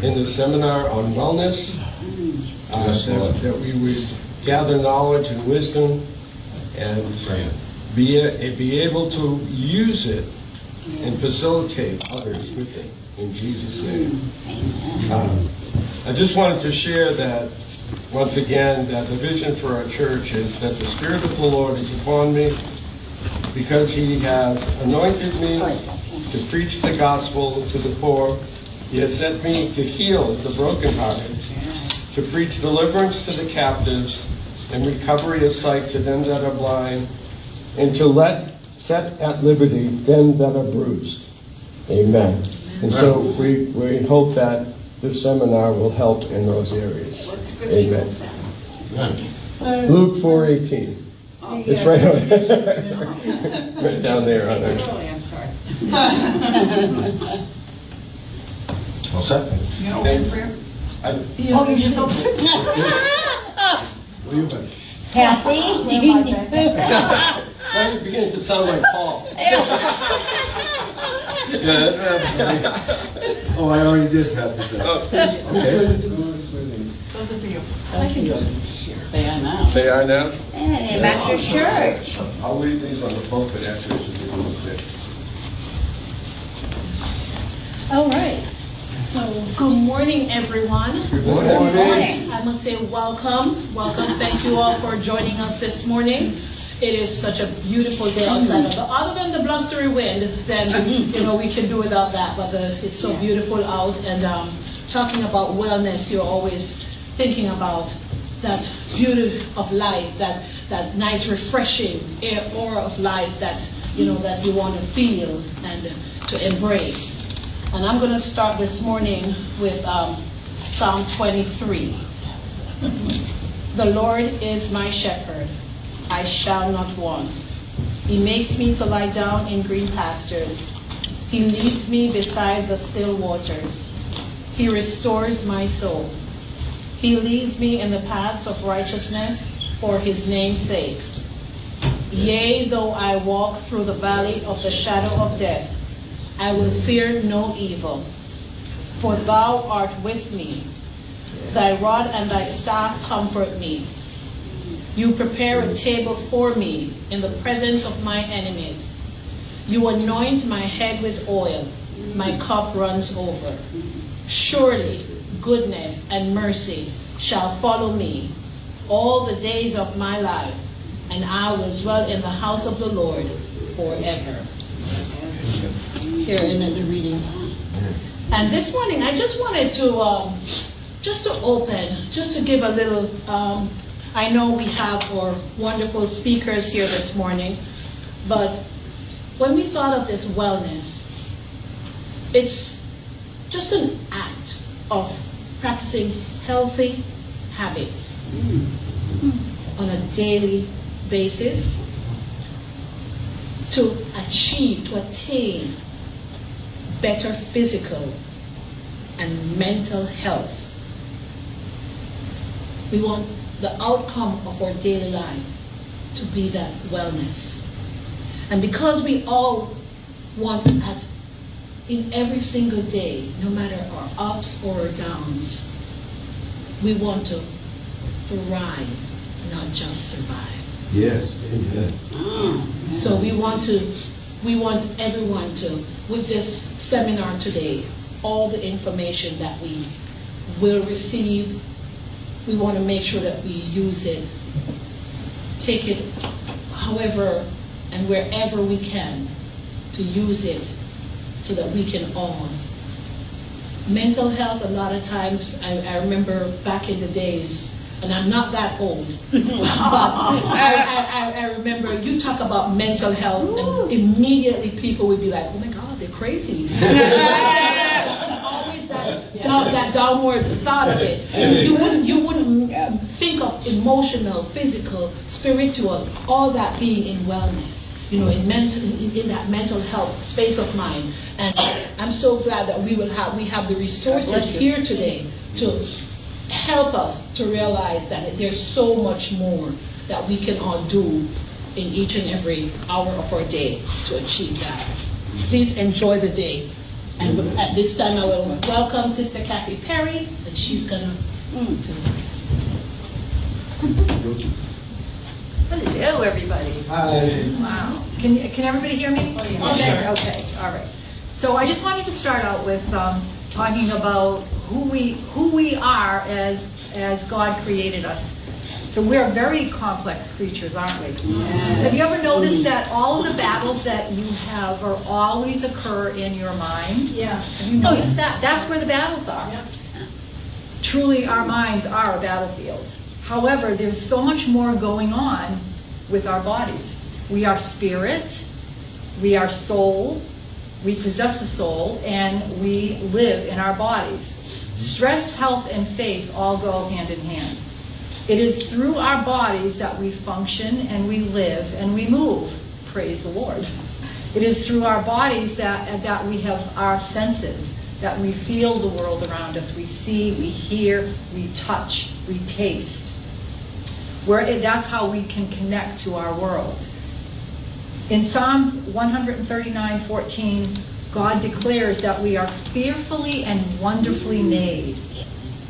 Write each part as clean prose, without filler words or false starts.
in the seminar on wellness, that we would gather knowledge and wisdom and be able to use it and facilitate others with it. In Jesus' name. I just wanted to share that, once again, that the vision for our church is that the Spirit of the Lord is upon me because He has anointed me to preach the gospel to the poor. He has sent me to heal the brokenhearted, to preach deliverance to the captives and recovery of sight to them that are blind, and to set at liberty them that are bruised. Amen. And so we hope that this seminar will help in those areas. Amen. Luke 4:18. It's right right down there on there. I'm sorry. All set? You know, open prayer? Oh, you just opened it? Where you been? Kathy? Now you're beginning to sound like Paul. Yeah, that's what happened to me. Oh, I already did, Pastor Sam. Okay. Those are for you. I can do it. They are now. They are now? Hey, that's your shirt. I'll leave these on the pulpit after this is a little bit. All right. So, good morning, everyone. Good Good morning. I must say welcome. Welcome. Thank you all for joining us this morning. It is such a beautiful day outside. Other than the blustery wind, then, we can do without that. But it's so beautiful out. And talking about wellness, you're always thinking about that beauty of life, that nice, refreshing aura of life that you want to feel and to embrace. And I'm going to start this morning with Psalm 23. The Lord is my shepherd, I shall not want. He makes me to lie down in green pastures. He leads me beside the still waters. He restores my soul. He leads me in the paths of righteousness for his name's sake. Yea, though I walk through the valley of the shadow of death, I will fear no evil, for thou art with me. Thy rod and thy staff comfort me. You prepare a table for me in the presence of my enemies. You anoint my head with oil. My cup runs over. Surely goodness and mercy shall follow me all the days of my life, and I will dwell in the house of the Lord forever. Here, another reading. And this morning, I just wanted to, just to give a little, I know we have our wonderful speakers here this morning, but when we thought of this wellness, it's just an act of practicing healthy habits on a daily basis to attain better physical and mental health. We want the outcome of our daily life to be that wellness. And because we all want in every single day, no matter our ups or our downs, we want to thrive, not just survive. Yes, amen. So we want everyone to, with this seminar today, all the information that we will receive, we want to make sure that we use it, take it however and wherever we can to use it so that we can all. Mental health, a lot of times, I remember back in the days, and I'm not that old, but I remember you talk about mental health, and immediately people would be like, oh my God, they're crazy. It's always that downward thought of it. You wouldn't think of emotional, physical, spiritual, all that being in wellness. In that mental health space of mind. And I'm so glad that we have the resources here today to help us to realize that there's so much more that we can all do in each and every hour of our day to achieve that. Please enjoy the day. And at this time, I will welcome Sister Kathy Perry, and she's going to do the rest. Hello, everybody. Hi. Wow. Can everybody hear me? yeah. Okay, okay, all right. So I just wanted to start out with talking about who we are as God created us. So we're very complex creatures, aren't we? Have you ever noticed that all of the battles that you have are always occur in your mind? Yeah. Have you noticed that? That's where the battles are. Yeah. Truly, our minds are a battlefield. However, there's so much more going on with our bodies. We are spirit, we are soul, we possess a soul, and we live in our bodies. Stress, health, and faith all go hand in hand. It is through our bodies that we function and we live and we move. Praise the Lord. It is through our bodies that we have our senses, that we feel the world around us. We see, we hear, we touch, we taste. That's how we can connect to our world. In Psalm 139:14, God declares that we are fearfully and wonderfully made.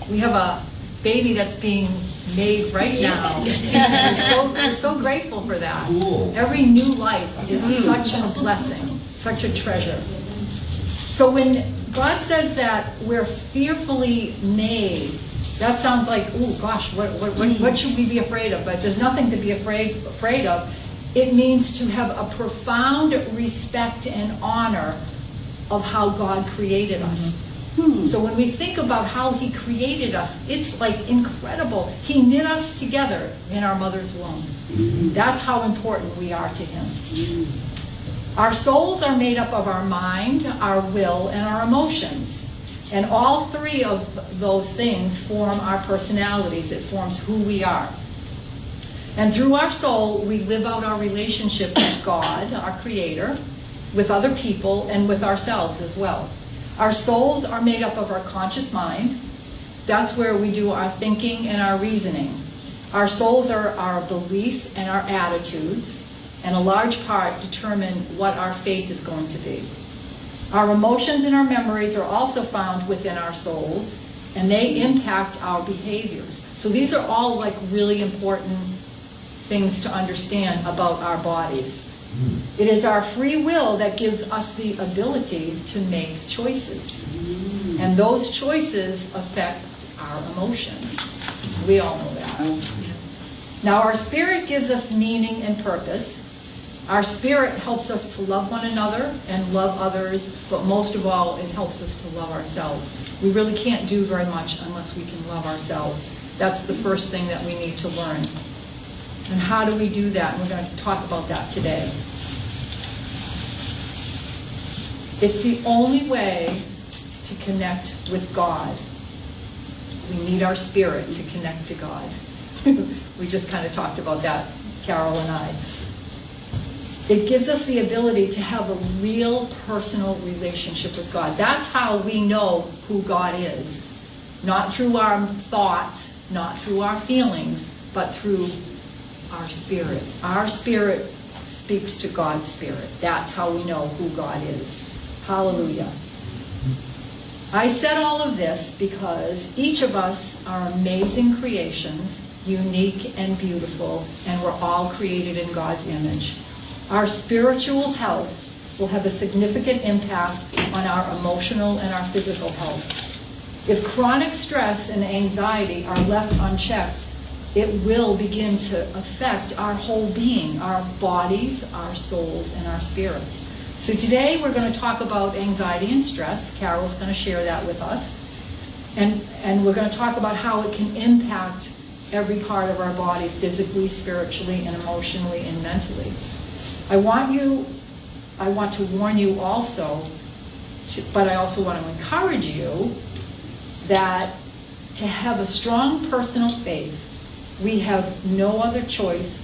We have a baby that's being made right now. We're so grateful for that. Cool. Every new life is such a blessing, such a treasure. So when God says that we're fearfully made, that sounds like, oh gosh, what should we be afraid of? But there's nothing to be afraid of. It means to have a profound respect and honor of how God created us. So when we think about how He created us, it's like incredible. He knit us together in our mother's womb. That's how important we are to Him. Our souls are made up of our mind, our will, and our emotions. And all three of those things form our personalities. It forms who we are. And through our soul, we live out our relationship with God, our Creator, with other people, and with ourselves as well. Our souls are made up of our conscious mind. That's where we do our thinking and our reasoning. Our souls are our beliefs and our attitudes, and a large part determine what our faith is going to be. Our emotions and our memories are also found within our souls, and they impact our behaviors. So these are all like really important things to understand about our bodies. It is our free will that gives us the ability to make choices. And those choices affect our emotions. We all know that. Now, our spirit gives us meaning and purpose. Our spirit helps us to love one another and love others, but most of all, it helps us to love ourselves. We really can't do very much unless we can love ourselves. That's the first thing that we need to learn. And how do we do that? And we're going to talk about that today. It's the only way to connect with God. We need our spirit to connect to God. We just kind of talked about that, Carol and I. It gives us the ability to have a real personal relationship with God. That's how we know who God is. Not through our thoughts, not through our feelings, but through our spirit. Our spirit speaks to God's spirit. That's how we know who God is. Hallelujah. I said all of this because each of us are amazing creations, unique and beautiful, and we're all created in God's image. Our spiritual health will have a significant impact on our emotional and our physical health. If chronic stress and anxiety are left unchecked, it will begin to affect our whole being, our bodies, our souls, and our spirits. So today we're going to talk about anxiety and stress. Carol's going to share that with us. And we're going to talk about how it can impact every part of our body, physically, spiritually, and emotionally, and mentally. I want to warn you also, but I also want to encourage you that to have a strong personal faith, we have no other choice.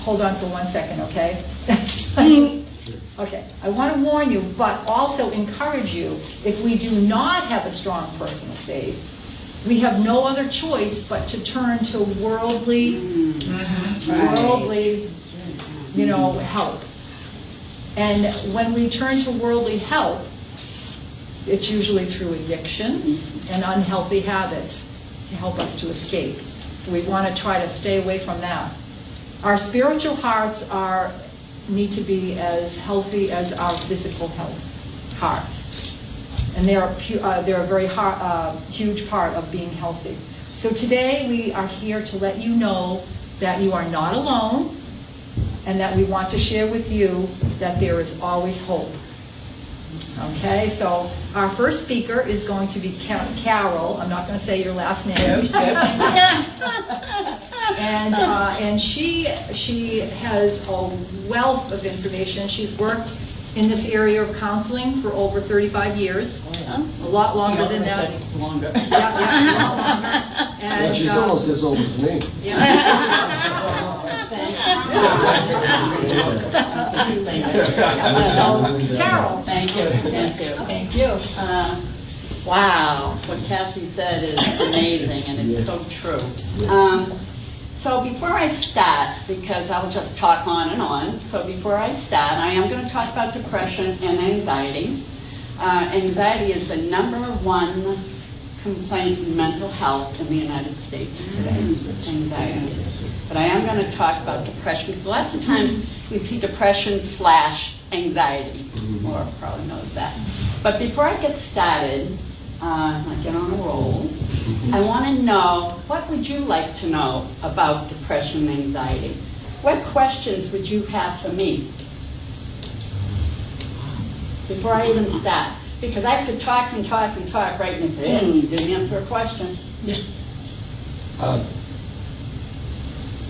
Hold on for 1 second, okay? Okay, I want to warn you, but also encourage you, if we do not have a strong personal faith, we have no other choice but to turn to worldly, help. And when we turn to worldly help, it's usually through addictions and unhealthy habits to help us to escape. So we want to try to stay away from that. Our spiritual hearts need to be as healthy as our physical hearts. And they're a very huge part of being healthy. So today we are here to let you know that you are not alone, and that we want to share with you that there is always hope. Okay, so our first speaker is going to be Carol. I'm not going to say your last name. And she has a wealth of information. She's worked in this area of counseling for over 35 years. Oh, yeah? A lot longer than that. Longer. Yeah, a lot longer. Yeah, And, she's almost as old as me. So, Carol. Thank you. Thank you. Wow, what Kathy said is amazing, and it's so true. So before I start, because I'll just talk on and on, so before I start, I am going to talk about depression and anxiety. Anxiety is the #1 complaint in mental health in the United States today. Anxiety. But I am going to talk about depression, because lots of times we see depression / anxiety. Laura probably knows that. But before I get started, I get on a roll, I want to know, what would you like to know about depression and anxiety? What questions would you have for me before I even start? Because I could talk and talk and talk right into it and you didn't answer a question.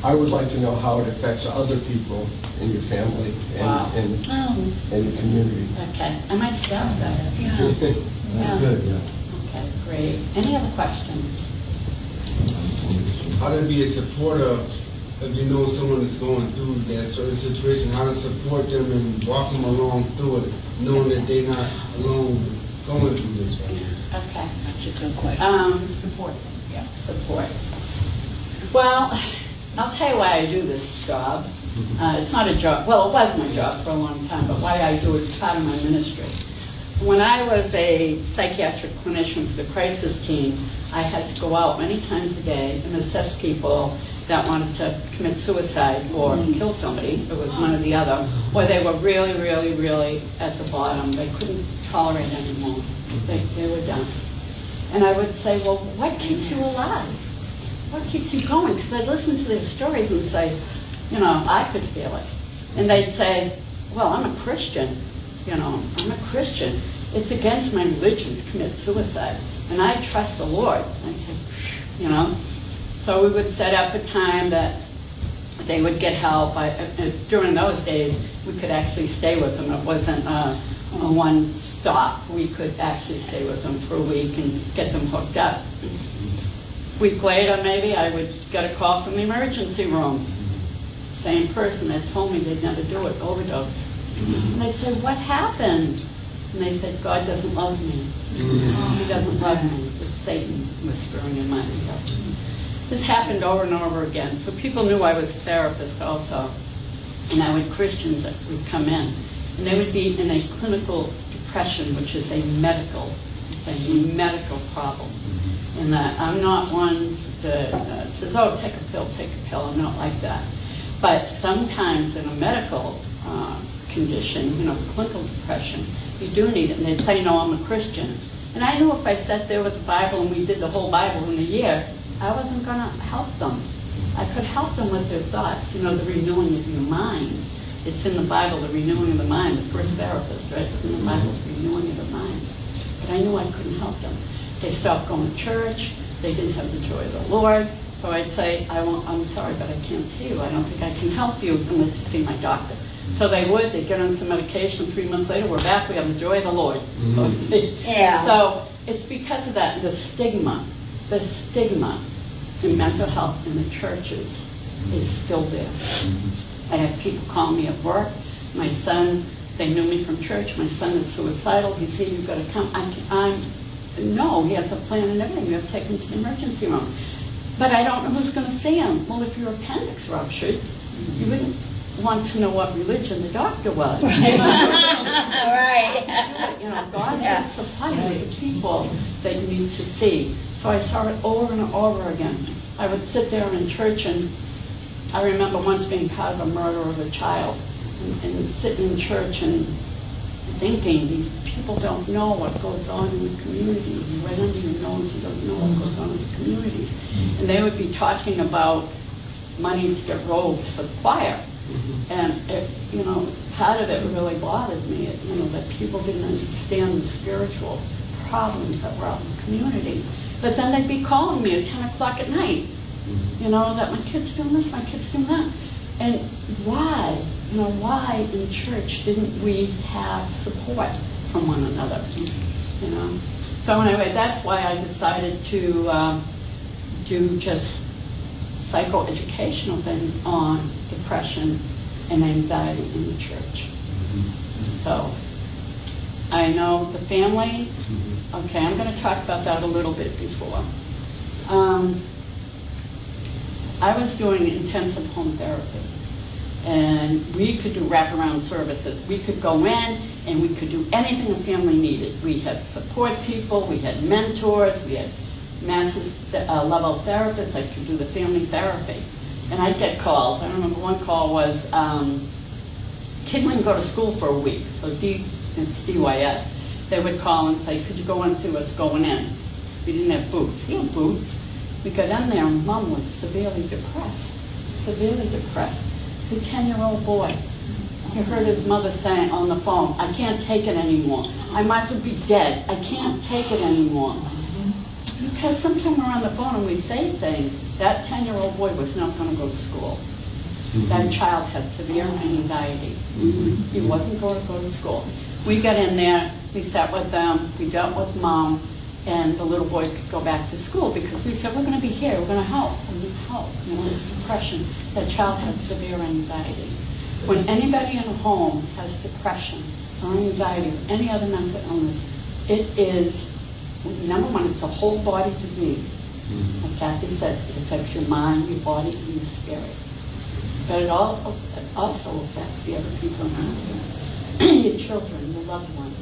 I would like to know how it affects other people in your family Wow. and the community. Okay, I might start with that. That's good, yeah. Okay, great. Any other questions? How to be a supporter if you know someone is going through that certain situation, how to support them and walk them along through it, knowing that they're not alone going through this right now. Okay. That's a good question. Support. Yeah, support. Well, I'll tell you why I do this job. It's not a job, well, it was my job for a long time, but why I do it is part of my ministry. When I was a psychiatric clinician for the crisis team, I had to go out many times a day and assess people that wanted to commit suicide or kill somebody. It was one or the other. Or they were really, really, really at the bottom. They couldn't tolerate anymore. They were done. And I would say, well, what keeps you alive? What keeps you going? Because I'd listen to their stories and say, you know, I could feel it. And they'd say, well, I'm a Christian. You know, I'm a Christian. It's against my religion to commit suicide. And I trust the Lord. I'd say, you know. So we would set up a time that they would get help. During those days, we could actually stay with them. It wasn't a one stop. We could actually stay with them for a week and get them hooked up. A week later, maybe, I would get a call from the emergency room. Same person that told me they'd never do it, overdose. And they'd say, what happened? And they said, God doesn't love me. He doesn't love me. It's Satan whispering in my ear. This happened over and over again. So people knew I was a therapist also. And I would Christians that would come in. And they would be in a clinical depression, which is a medical problem. And I'm not one that says, oh, take a pill. I'm not like that. But sometimes in a medical condition, you know, clinical depression, you do need it. And they'd say, no, I'm a Christian. And I knew if I sat there with the Bible and we did the whole Bible in a year, I wasn't going to help them. I could help them with their thoughts, you know, the renewing of your mind. It's in the Bible, the renewing of the mind, the first therapist, right? It's in the Bible, the renewing of the mind. But I knew I couldn't help them. They stopped going to church. They didn't have the joy of the Lord. So I'd say, I'm sorry, but I can't see you. I don't think I can help you unless you see my doctor. So they'd get on some medication. 3 months later, we're back. We have the joy of the Lord. Yeah. So it's because of that, the stigma in mental health in the churches is still there. I have people call me at work. My son, they knew me from church. My son is suicidal. He's here. You've got to come. No, he has a plan and everything. We have to take him to the emergency room. But I don't know who's going to see him. Well, if your appendix ruptured, you wouldn't want to know what religion the doctor was. All right. You know, God has supplied the people that you need to see. So I saw it over and over again. I would sit there in church, and I remember once being part of a murder of a child, and sitting in church and thinking, these people don't know what goes on in the community. Right under your nose, you don't know what goes on in the community. And they would be talking about money to get robes for the choir. And it, you know, part of it really bothered me, you know, that people didn't understand the spiritual problems that were out in the community. But then they'd be calling me at 10 o'clock at night, you know, that my kid's doing this, my kid's doing that. And why, you know, why in church didn't we have support from one another, you know? So anyway, that's why I decided to do just psychoeducational things on depression and anxiety in the church. So I know the family, okay, I'm going to talk about that a little bit before. I was doing intensive home therapy, and we could do wraparound services. We could go in and we could do anything a family needed. We had support people, we had mentors, we had master's level therapists that could do the family therapy. And I'd get calls. I remember one call was, kid wouldn't go to school for a week, so it's DYS. They would call and say, could you go in and see what's going in? We didn't have boots. He had boots. We got in there, and Mom was severely depressed. It's a 10-year-old boy. He heard his mother saying on the phone, I can't take it anymore. I might as well be dead. I can't take it anymore. Because sometimes we're on the phone and we say things, that 10-year-old boy was not going to go to school. That child had severe anxiety. He wasn't going to go to school. We got in there, we sat with them, we dealt with Mom, and the little boy could go back to school because we said, we're going to be here, we're going to help. We need help. You know, it's depression. That child had severe anxiety. When anybody in a home has depression or anxiety or any other mental illness, it is, number one, it's a whole body disease. Like Kathy said, it affects your mind, your body, and your spirit. But it also affects the other people around you. Your children, your loved ones.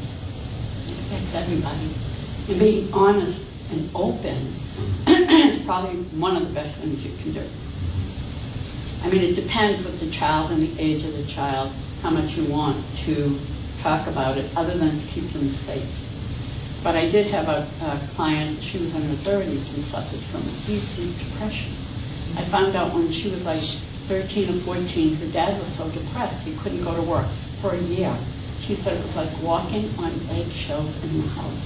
It affects everybody. And being honest and open is probably one of the best things you can do. I mean, it depends with the child and the age of the child, how much you want to talk about it, other than to keep them safe. But I did have a client, she was in her 30s and suffered from deep, deep depression. I found out when she was like 13 or 14, her dad was so depressed he couldn't go to work for a year. She said it was like walking on eggshells in the house.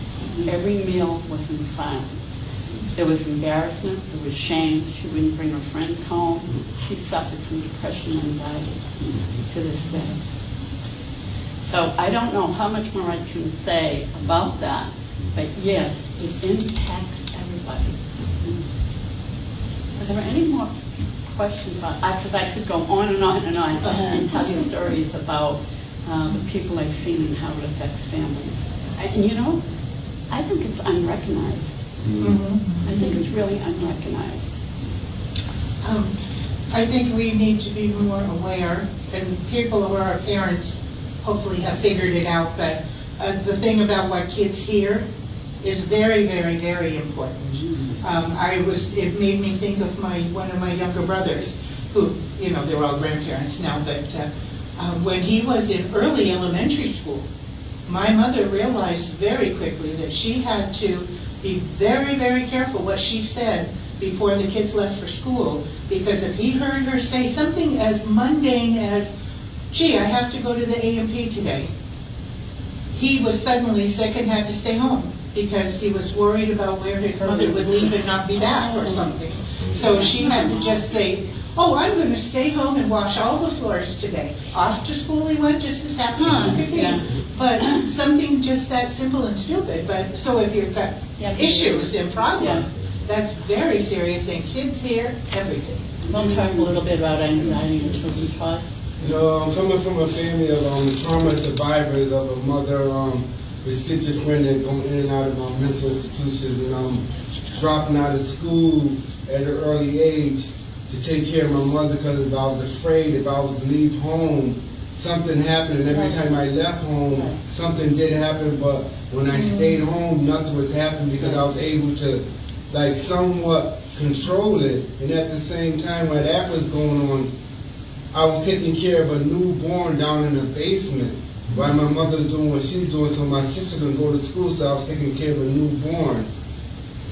Every meal was in silence. There was embarrassment, there was shame. She wouldn't bring her friends home. She suffered from depression and anxiety to this day. So I don't know how much more I can say about that, but yes, it impacts everybody. Are there any more questions about, because I could go on and on and on and tell you stories about the people I've seen and how it affects families. And you know, I think it's unrecognized. I think it's really unrecognized. I think we need to be more aware, and people who are our parents hopefully have figured it out, but the thing about what kids hear is very, very, very important. It made me think of one of my younger brothers, who, you know, they're all grandparents now, but when he was in early elementary school, my mother realized very quickly that she had to be very, very careful what she said before the kids left for school, because if he heard her say something as mundane as, gee, I have to go to the A&P today, he was suddenly sick and had to stay home because he was worried about where his mother would leave and not be back or something. So she had to just say, oh, I'm going to stay home and wash all the floors today. Off to school he went just as happy as he could be. But something just that simple and stupid. But so if you've got issues and problems, that's very serious, and kids hear everything. We'll talk a little bit about anxiety and children talk. You know, I'm coming from a family of trauma survivors, of a mother with schizophrenia, going in and out of mental institutions, and dropping out of school at an early age to take care of my mother because if I was afraid, if I was to leave home, something happened. And every time I left home, something did happen. But when I stayed home, nothing was happening because I was able to, like, somewhat control it. And at the same time, while that was going on, I was taking care of a newborn down in the basement while my mother was doing what she was doing, so my sister couldn't go to school, so I was taking care of a newborn.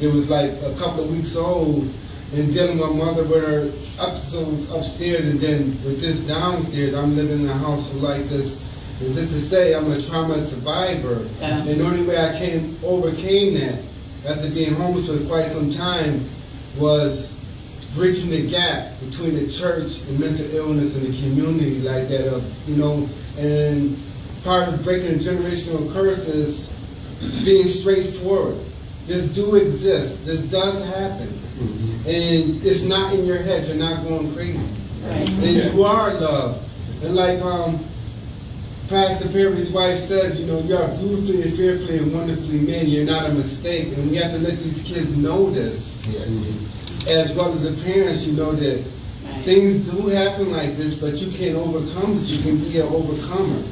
It was like a couple of weeks old, and dealing with my mother with her episodes upstairs, and then with this downstairs. I'm living in a house with like this. And just to say, I'm a trauma survivor. Yeah. And the only way I overcame that, after being homeless for quite some time, was bridging the gap between the church and mental illness in the community like that, and part of breaking generational curses, being straightforward. This do exist. This does happen. And it's not in your head. You're not going crazy. Right. And you are loved. And like Pastor Perry's wife said, you are beautifully and fearfully and wonderfully made. You're not a mistake. And we have to let these kids know this. As well as the parents, that things do happen like this, but you can't overcome it. You can be an overcomer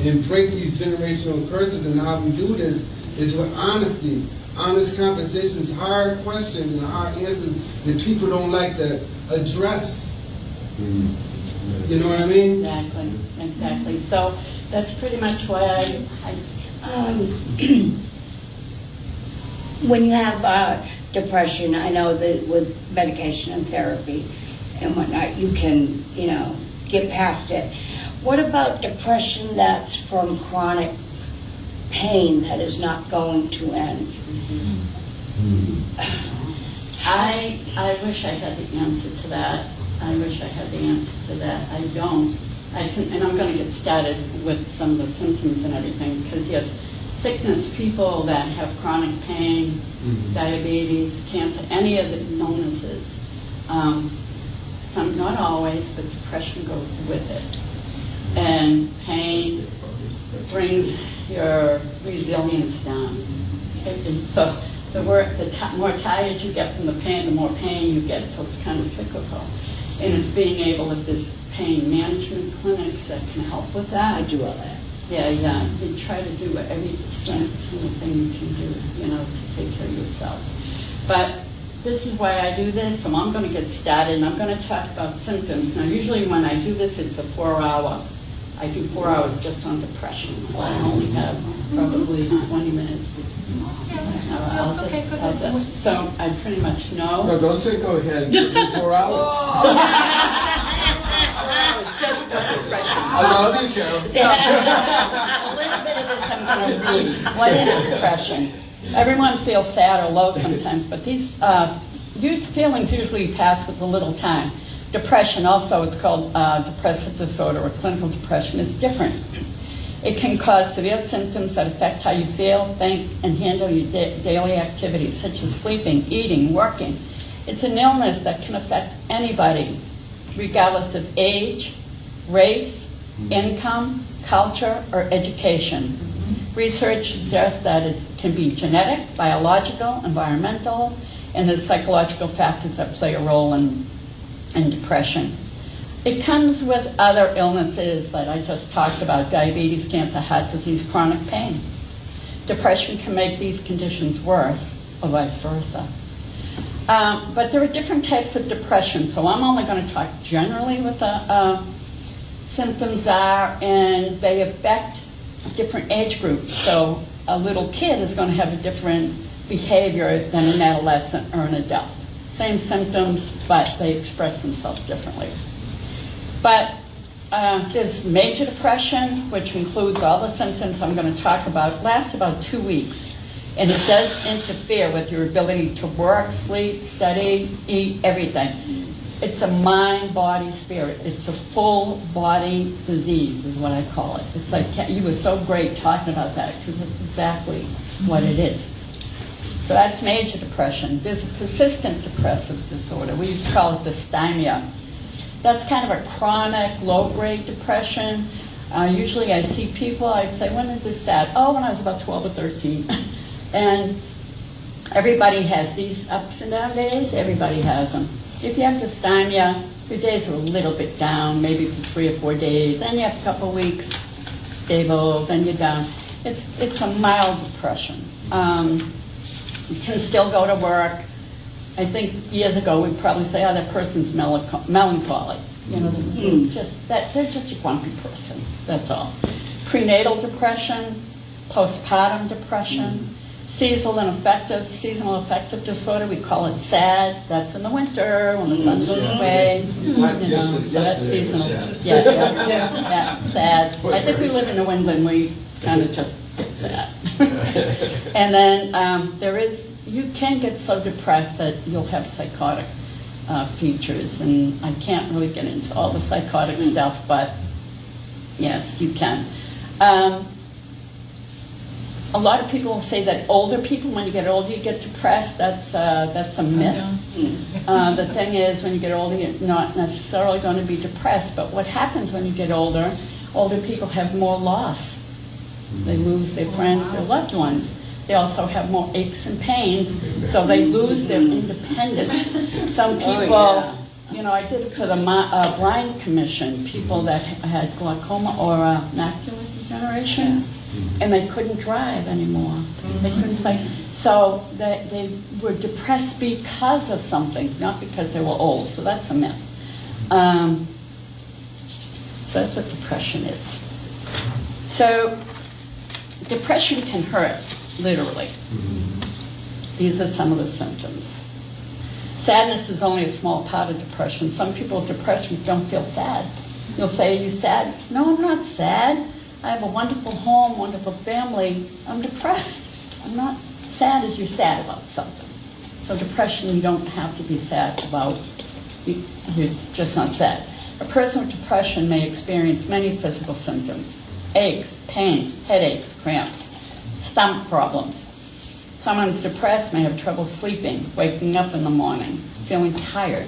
and break these generational curses. And how we do this is with honesty, honest conversations, hard questions and hard answers that people don't like to address. You know what I mean? Exactly. So that's pretty much why When you have depression, I know that with medication and therapy and whatnot, you can, get past it. What about depression that's from chronic pain that is not going to end? I wish I had the answer to that. I don't. And I'm going to get started with some of the symptoms and everything, because yes, sickness, people that have chronic pain, diabetes, cancer, any of the illnesses, some, not always, but depression goes with it. And pain brings your resilience down. And so the more tired you get from the pain, the more pain you get, so it's kind of cyclical. And it's being able, if there's pain management clinics that can help with that. I do all that. Yeah. You try to do every single thing you can do, to take care of yourself. But this is why I do this, so I'm going to get started, and I'm going to talk about symptoms. Now, usually when I do this, it's a 4-hour. I do 4 hours just on depression, so I only have probably 20 minutes. So I pretty much know. No, don't say go ahead. Give me 4 hours. Just for depression. I love you, Carol. A little bit of this I'm going to read. What is depression? Everyone feels sad or low sometimes, but these feelings usually pass with a little time. Depression, also, it's called depressive disorder or clinical depression, is different. It can cause severe symptoms that affect how you feel, think, and handle your daily activities, such as sleeping, eating, working. It's an illness that can affect anybody, regardless of age, race, income, culture, or education. Research suggests that it can be genetic, biological, environmental, and the psychological factors that play a role in depression. It comes with other illnesses that I just talked about: diabetes, cancer, heart disease, chronic pain. Depression can make these conditions worse, or vice versa. But there are different types of depression, so I'm only going to talk generally what the symptoms are, and they affect different age groups. So a little kid is going to have a different behavior than an adolescent or an adult. Same symptoms, but they express themselves differently. But there's major depression, which includes all the symptoms I'm going to talk about, lasts about 2 weeks. And it does interfere with your ability to work, sleep, study, eat, everything. It's a mind, body, spirit. It's a full body disease is what I call it. It's like, you were so great talking about that, because it's exactly what it is. So that's major depression. There's a persistent depressive disorder. We used to call it dysthymia. That's kind of a chronic, low-grade depression. Usually I see people, I'd say, when did this start? Oh, when I was about 12 or 13. And everybody has these ups and down days. Everybody has them. if you have dysthymia, your days are a little bit down, maybe for 3 or 4 days, then you have a couple of weeks stable, then you're down. It's a mild depression. You can still go to work. I think years ago we'd probably say, oh, that person's melancholy. You know, they're just a grumpy person, that's all. Prenatal depression, postpartum depression, seasonal affective disorder, we call it SAD. That's in the winter when the sun goes away. You know, so that's seasonal. Yeah, SAD. I think we live in New England, we kind of just get sad. And then you can get so depressed that you'll have psychotic features, and I can't really get into all the psychotic stuff, but yes, you can. A lot of people will say that older people, when you get older, you get depressed. That's a myth. The thing is, when you get older, you're not necessarily going to be depressed, but what happens when you get older, older people have more loss. They lose their friends, their loved ones. They also have more aches and pains, so they lose their independence. Some people, you know, I did it for the Blind Commission, people that had glaucoma or macular degeneration, and they couldn't drive anymore. They couldn't play. So they were depressed because of something, not because they were old. So that's a myth. So that's what depression is. So depression can hurt, literally. These are some of the symptoms. Sadness is only a small part of depression. Some people with depression don't feel sad. You'll say, are you sad? No, I'm not sad. I have a wonderful home, wonderful family. I'm depressed. I'm not sad as you're sad about something. So depression, you don't have to be sad about. You're just not sad. A person with depression may experience many physical symptoms: aches, pain, headaches, cramps, stomach problems. Someone who's depressed may have trouble sleeping, waking up in the morning, feeling tired.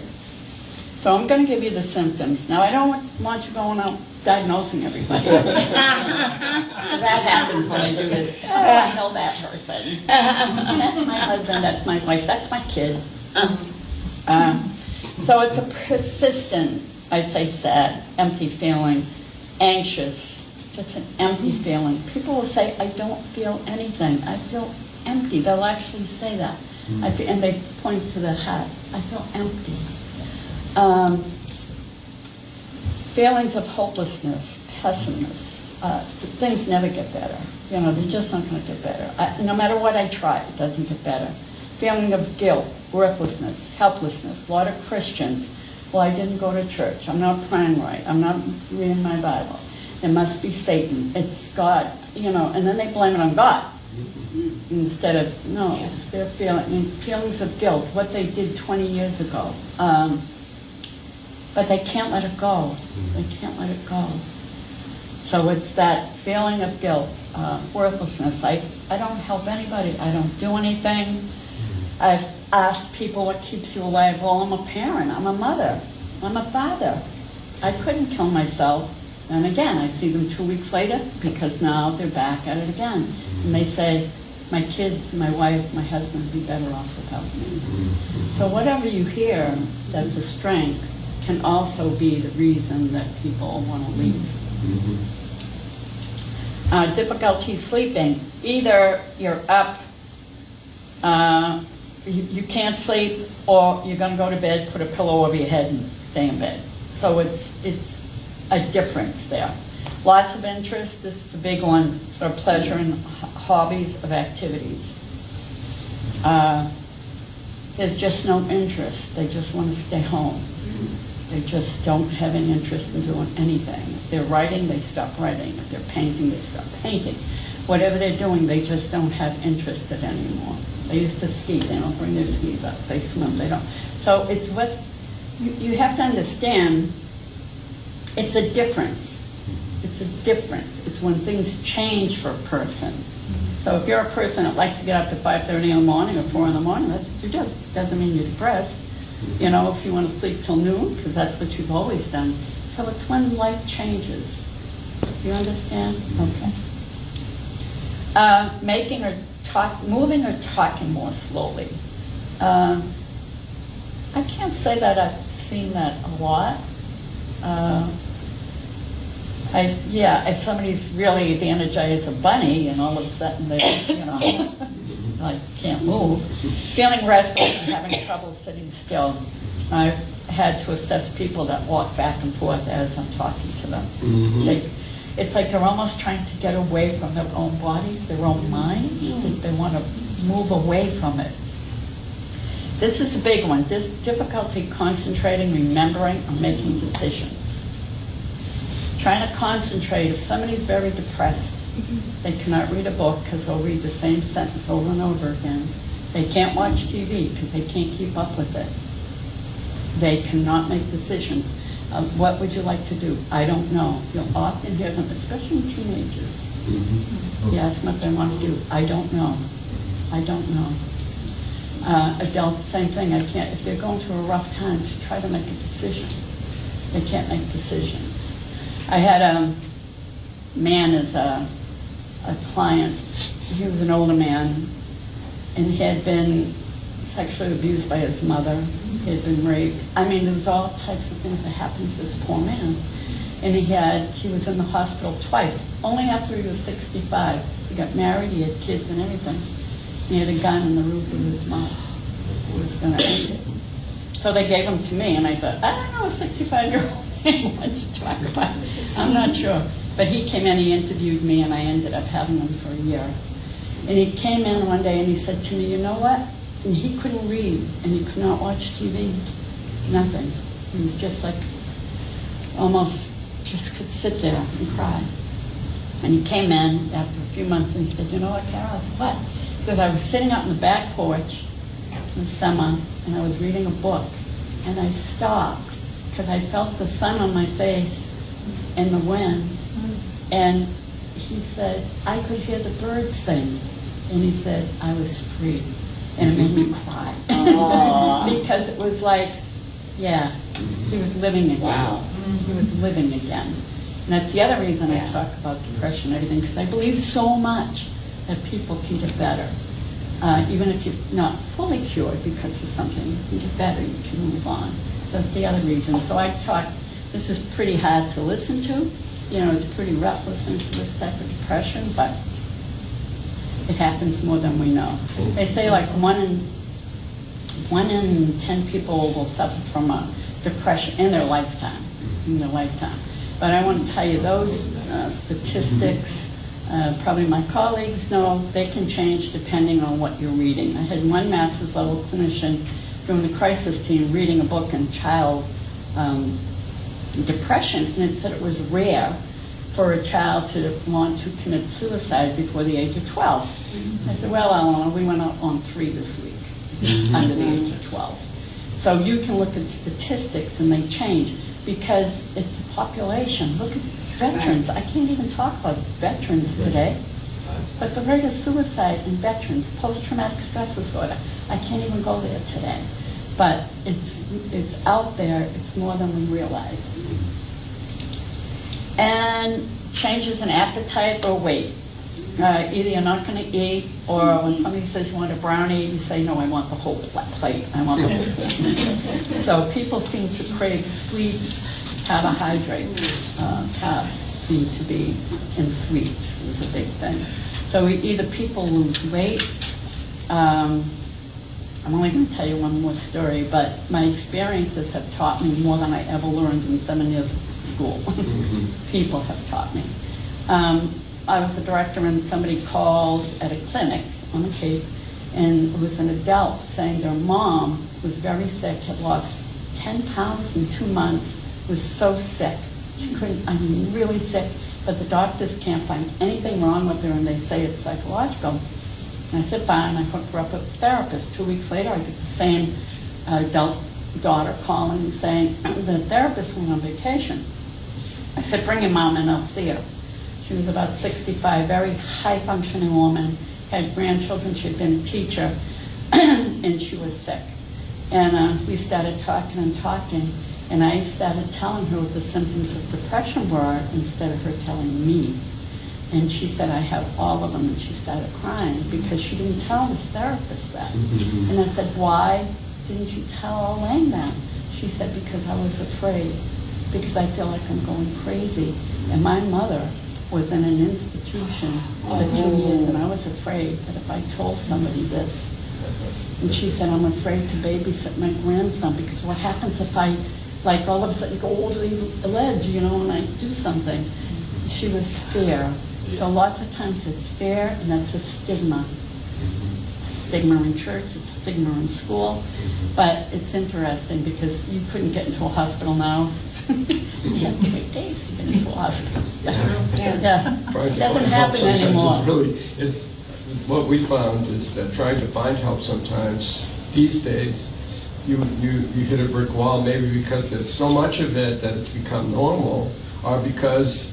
So I'm going to give you the symptoms. Now, I don't want you going out diagnosing everybody. That happens when I do this. Oh, I know that person. That's my husband, that's my wife, that's my kid. So it's a persistent, I'd say sad, empty feeling, anxious, just an empty feeling. People will say, I don't feel anything. I feel empty. They'll actually say that. And they point to the heart. I feel empty. Feelings of hopelessness, pessimism. Things never get better. You know, they're just not going to get better. No matter what I try, it doesn't get better. Feeling of guilt, worthlessness, helplessness. A lot of Christians, well, I didn't go to church. I'm not praying right. I'm not reading my Bible. It must be Satan. It's God. You know, and then they blame it on God. Instead of, no, it's their feelings of guilt, what they did 20 years ago. But they can't let it go. They can't let it go. So it's that feeling of guilt, worthlessness. I don't help anybody. I don't do anything. I've asked people what keeps you alive. Well, I'm a parent. I'm a mother. I'm a father. I couldn't kill myself. And again, I see them 2 weeks later because now they're back at it again. And they say, my kids, my wife, my husband would be better off without me. So whatever you hear that's a strength can also be the reason that people want to leave. Difficulty sleeping. Either you're up, you can't sleep, or you're going to go to bed, put a pillow over your head and stay in bed. So it's a difference there. Loss of interest, this is the big one, or pleasure in hobbies of activities. There's just no interest. They just want to stay home. They just don't have any interest in doing anything. If they're writing, they stop writing. If they're painting, they stop painting. Whatever they're doing, they just don't have interest in anymore. They used to ski. They don't bring their skis up. They swim. They don't. So it's what you have to understand. It's a difference. It's a difference. It's when things change for a person. So if you're a person that likes to get up to 5:30 in the morning or 4 in the morning, that's what you do. Doesn't mean you're depressed. You know, if you want to sleep till noon, because that's what you've always done. So it's when life changes. Do you understand? Okay. Moving or talking more slowly. I can't say that I've seen that a lot. If somebody's really the Energizer bunny and all of a sudden they, like can't move, feeling restless and having trouble sitting still, I've had to assess people that walk back and forth as I'm talking to them. It's like they're almost trying to get away from their own bodies, their own minds. They want to move away from it. This is a big one. Difficulty concentrating, remembering, or making decisions. Trying to concentrate. If somebody's very depressed, they cannot read a book because they'll read the same sentence over and over again. They can't watch TV because they can't keep up with it. They cannot make decisions. What would you like to do? I don't know. You'll often hear them, especially teenagers. You ask them what they want to do. I don't know. I don't know. Adults, same thing. I can't. If they're going through a rough time, to try to make a decision. They can't make decisions. I had a man as a client. He was an older man, and he had been sexually abused by his mother. He had been raped. I mean, there was all types of things that happened to this poor man. And he was in the hospital twice, only after he was 65. He got married, he had kids and everything. He had a gun in the roof of his mouth. He was going to end it. So they gave him to me, and I thought, I don't know, a 65-year-old man what to talk about. I'm not sure. But he came in, he interviewed me, and I ended up having him for a year. And he came in one day and he said to me, you know what? And he couldn't read, and he could not watch TV, nothing. He was just like, almost just could sit there and cry. And he came in after a few months and he said, you know what, Carol? I said, what? Because I was sitting out in the back porch in summer, and I was reading a book, and I stopped because I felt the sun on my face and the wind. And he said, I could hear the birds sing. And he said, I was free. And it made me cry. Because it was like, yeah, he was living again. Wow. He was living again. And that's the other reason I talk about depression and everything, because I believe so much that people can get better. Even if you're not fully cured because of something, you can get better, you can move on. That's the other reason. So I talk, this is pretty hard to listen to. It's pretty rough listening to this type of depression, but it happens more than we know. They say like one in 10 people will suffer from a depression in their lifetime. But I want to tell you those statistics, probably my colleagues know, they can change depending on what you're reading. I had one master's level clinician doing the crisis team reading a book on child depression, and it said it was rare for a child to want to commit suicide before the age of 12. I said, well, Eleanor, we went out on 3 this week under the age of 12. So you can look at statistics and they change because it's a population. Look at veterans. I can't even talk about veterans today, but the rate of suicide in veterans, post-traumatic stress disorder, I can't even go there today. But it's out there, it's more than we realize. And changes in appetite or weight. Either you're not going to eat, or when somebody says you want a brownie, you say, no, I want the whole plate. I want the whole plate. So people seem to crave sweets, carbohydrates, carbs seem to be in sweets is a big thing. So either people lose weight. I'm only going to tell you one more story, but my experiences have taught me more than I ever learned in 7 years of school. People have taught me. I was a director and somebody called at a clinic on the Cape, and it was an adult saying their mom was very sick, had lost 10 pounds in 2 months, was so sick. She couldn't, really sick, but the doctors can't find anything wrong with her and they say it's psychological. And I sit by and I hooked her up with a therapist. 2 weeks later, I get the same adult daughter calling and saying, the therapist went on vacation. I said, bring your mom in, I'll see her. She was about 65, very high-functioning woman, had grandchildren, she had been a teacher, and she was sick. And we started talking, and I started telling her what the symptoms of depression were instead of her telling me. And she said, I have all of them, and she started crying because she didn't tell this therapist that. And I said, why didn't you tell Elaine that? She said, because I was afraid, because I feel like I'm going crazy. And my mother was in an institution for 2 years, and I was afraid that if I told somebody this, and she said, I'm afraid to babysit my grandson, because what happens if I, like, all of a sudden go over the ledge, you know, and I do something? She was fear. So lots of times it's fear, and that's a stigma. Stigma in church, it's stigma in school. But it's interesting because you couldn't get into a hospital now. You have to wait days to get into a hospital. Yeah. Trying It to doesn't find help happen sometimes anymore. it's what we found is that trying to find help sometimes these days, you hit a brick wall, maybe because there's so much of it that it's become normal, or because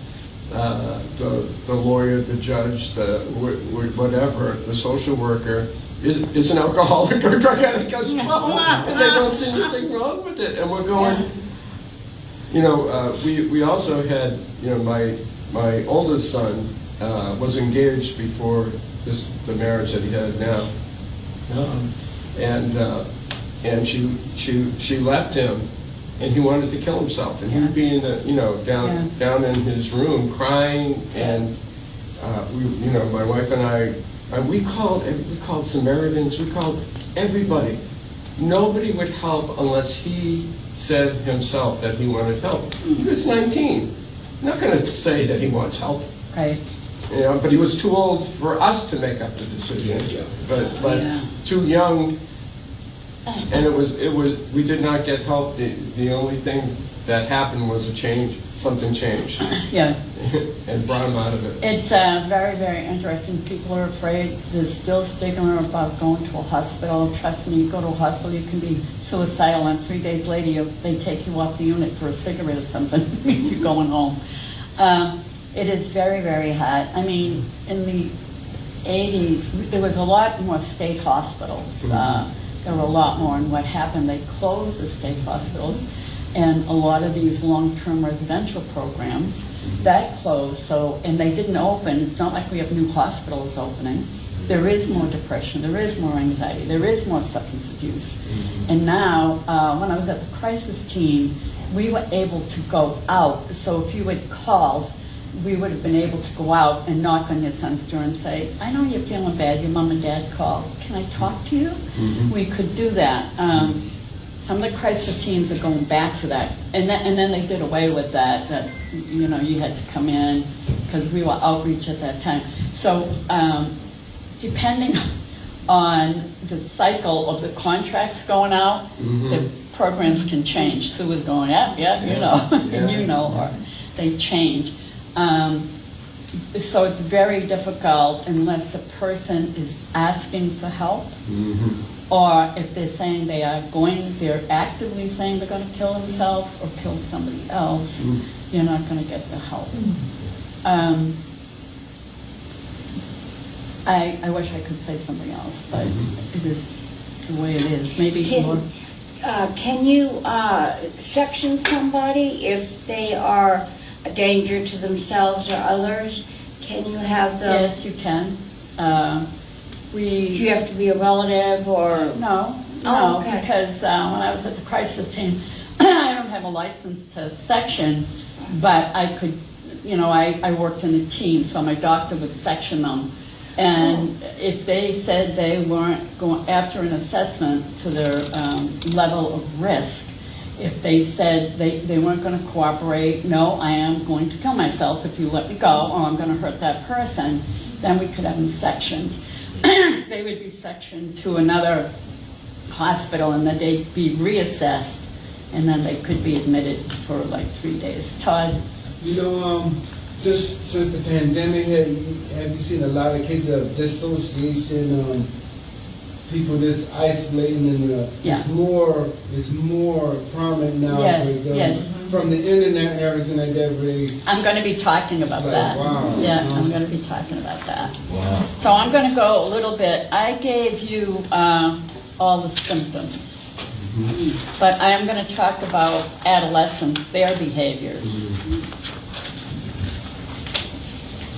the lawyer, the judge, the whatever, the social worker is an alcoholic or drug addict as well, and they don't see anything wrong with it. And we're going, you know, we also had, you know, my oldest son was engaged before the marriage that he had now, and she left him. And he wanted to kill himself, and he would be in the, you know, down in his room crying, and my wife and I, we called Samaritans, we called everybody. Nobody would help unless he said himself that he wanted help. He was 19. I'm not going to say that he wants help. Right. You know, but he was too old for us to make up the decision. But too young. And it was we did not get help. The only thing that happened was something changed. Yeah. And brought him out of it. It's very, very interesting. People are afraid. There's still stigma about going to a hospital. Trust me, you go to a hospital, you can be suicidal, and 3 days later they take you off the unit for a cigarette or something. You're going home. It is very, very hard. I mean, in the 80s, there was a lot more state hospitals. There were a lot more, and what happened, they closed the state hospitals, and a lot of these long-term residential programs, that closed, so, and they didn't open. It's not like we have new hospitals opening. There is more depression, there is more anxiety, there is more substance abuse. And now, when I was at the crisis team, we were able to go out, so if you had called, we would have been able to go out and knock on your son's door and say, I know you're feeling bad, your mom and dad called. Can I talk to you? We could do that. Some of the crisis teams are going back to that. And then they did away with that, you know, you had to come in because we were outreach at that time. So depending on the cycle of the contracts going out, the programs can change. Sue was going, yeah, you know, and you know, or they change. So it's very difficult unless a person is asking for help, or if they're saying they're actively saying they're going to kill themselves or kill somebody else, you're not going to get the help. I wish I could say something else, but it is the way it is. Maybe more. Can you section somebody if they are a danger to themselves or others? Can you have them? Yes, you can. Do you have to be a relative or? No, Oh, okay. because when I was at the crisis team, I don't have a license to section, but I could, you know, I worked in a team, so my doctor would section them. And if they said they weren't going, after an assessment to their level of risk, if they said they weren't going to cooperate, no, I am going to kill myself if you let me go, or I'm going to hurt that person, then we could have them sectioned. They would be sectioned to another hospital, and then they'd be reassessed, and then they could be admitted for like 3 days. Todd? You know, since the pandemic, have you seen a lot of cases of dissociation, people just isolating, and it's more prominent now from the internet and everything like that. I'm going to be talking about that. Wow. Yeah, I'm going to be talking about that. Wow. So I'm going to go a little bit. I gave you all the symptoms, but I am going to talk about adolescents, their behaviors,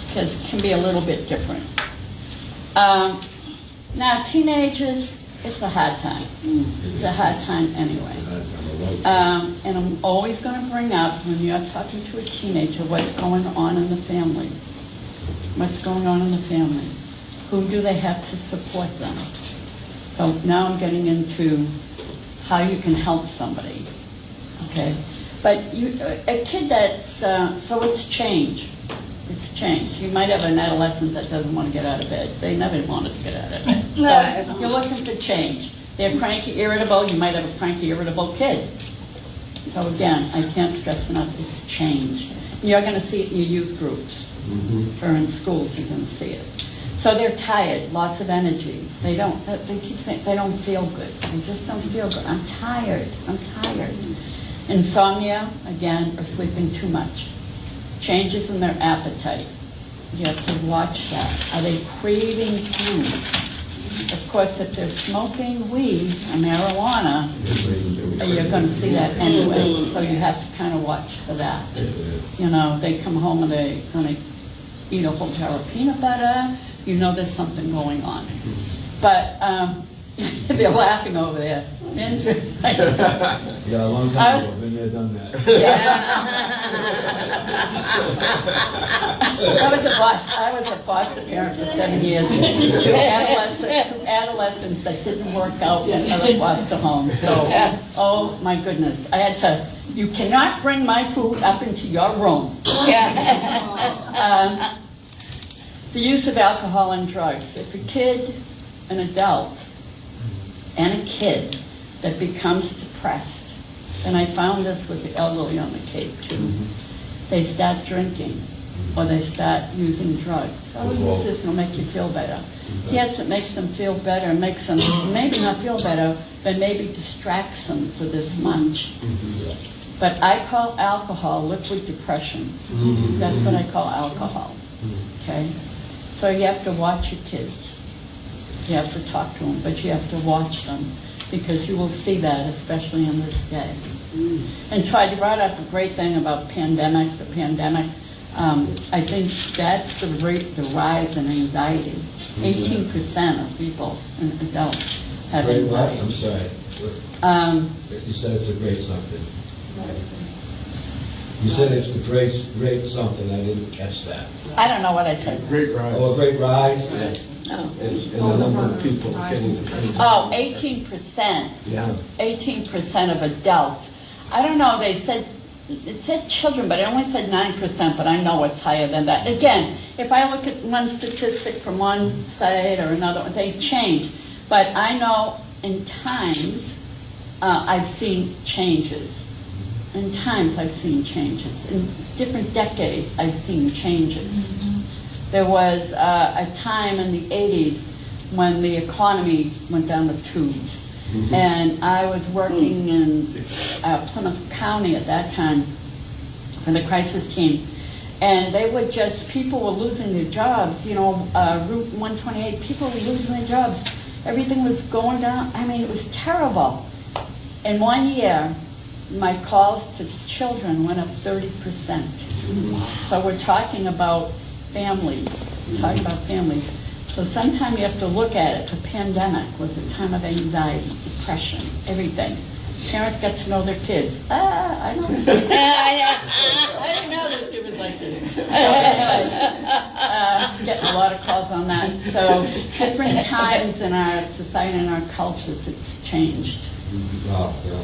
because it can be a little bit different. Now, teenagers, it's a hard time. It's a hard time anyway. And I'm always going to bring up, when you're talking to a teenager, what's going on in the family. What's going on in the family? Who do they have to support them? So now I'm getting into how you can help somebody, okay? But a kid that's, so it's change. It's change. You might have an adolescent that doesn't want to get out of bed. They never wanted to get out of bed. So you're looking for change. They're cranky, irritable. You might have a cranky, irritable kid. So again, I can't stress enough, it's change. You're going to see it in your youth groups, or in schools, you're going to see it. So they're tired, lots of energy. They keep saying, they don't feel good. They just don't feel good. I'm tired. Insomnia, again, or sleeping too much. Changes in their appetite. You have to watch that. Are they craving food? Of course, if they're smoking weed or marijuana, you're going to see that anyway. So you have to kind of watch for that. You know, they come home and they're going to eat a whole jar of peanut butter. You know there's something going on. But they're laughing over there. Yeah, a long time ago, been there, done that. I was a foster parent for 7 years. Two adolescents that didn't work out in other foster homes. So, oh my goodness. I had to, you cannot bring my food up into your room. The use of alcohol and drugs. If a kid, an adult, and a kid that becomes depressed, and I found this with the elderly on the Cape too, they start drinking or they start using drugs. Oh, use this, it'll make you feel better. Yes, it makes them feel better, makes them maybe not feel better, but maybe distracts them for this much. But I call alcohol liquid depression. That's what I call alcohol. Okay? So you have to watch your kids. You have to talk to them, but you have to watch them because you will see that, especially in this day. And Todd, you brought up a great thing about the pandemic. I think that's the rise in anxiety. 18% of people, and adults, have anxiety. I'm sorry. You said it's a great something. You said it's the great something. I didn't catch that. I don't know what I said. Great rise. Oh, a great rise? And the number of people getting the pension. Oh, 18%. Yeah. 18% of adults. I don't know, it said children, but it only said 9%, but I know it's higher than that. Again, if I look at one statistic from one side or another, they change. But I know in times I've seen changes. In times I've seen changes. In different decades I've seen changes. There was a time in the 80s when the economy went down the tubes. And I was working in Plymouth County at that time for the crisis team. And they would just, people were losing their jobs. You know, Route 128, people were losing their jobs. Everything was going down. I mean, it was terrible. In 1 year, my calls to children went up 30%. So we're talking about families. So sometimes you have to look at it. The pandemic was a time of anxiety, depression, everything. Parents got to know their kids. I don't know. I didn't know this kid was like this. Getting a lot of calls on that. So different times in our society and our cultures, it's changed. Wow, yeah.